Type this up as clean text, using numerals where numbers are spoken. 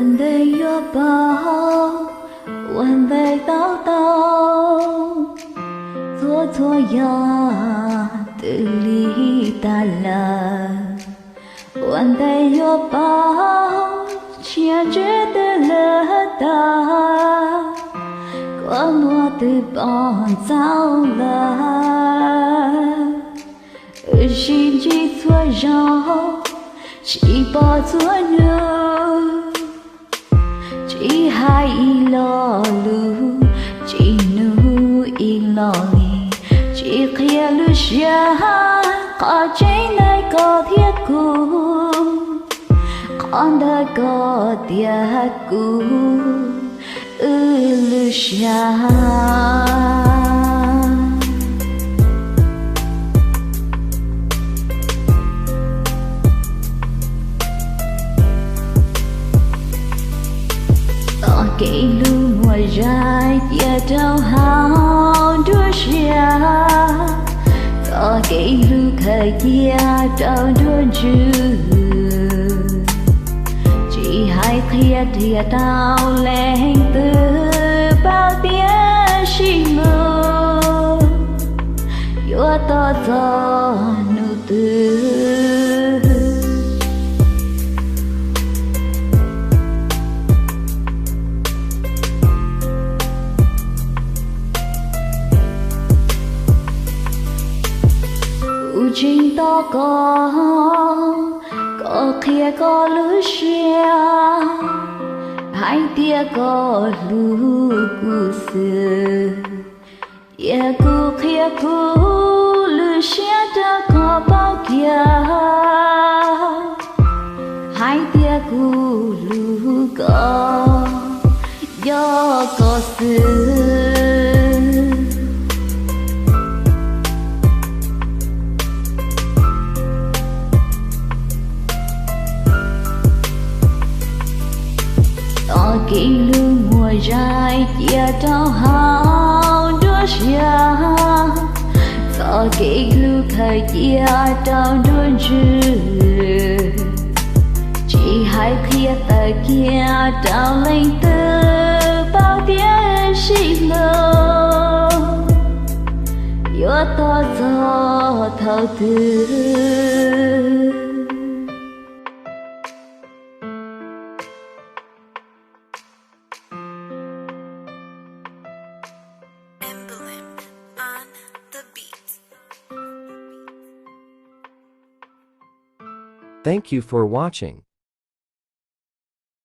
One day you're bao, one day tao tao, thua thua ya tự lý ta là. One day you're bao, chia chết từ lỡ ta, có mua từ bọn sao là. Xin chỉ thua gió, chỉ bỏ thua nữa. Chỉ hai lo lu, chỉ nu lo li, chỉ kia lu xa, có trái này có thiết cùng, con đã có thiết cùng, lu xa. Kể lu mùa dài tia đau hao đua xia, có kể lu khởi tia đau đua chữ. Chỉ hai kia tia đau lên từ bao tia xin mơ, yo to gió nụ tư. Chính to có kia có lũ xia, hai tia có lũ cù sơ, tia cù kia cù lũ xia đã có bao kia, hai tia cù lũ có gió có sơ. Kể lu mùa dài tia đau hao đua xia, có kể lu khởi tia đau đua chữ. Chỉ hai kia ta kia đau lên từ bao tia xin lơ, yo to gió thao tư. Thank you for watching.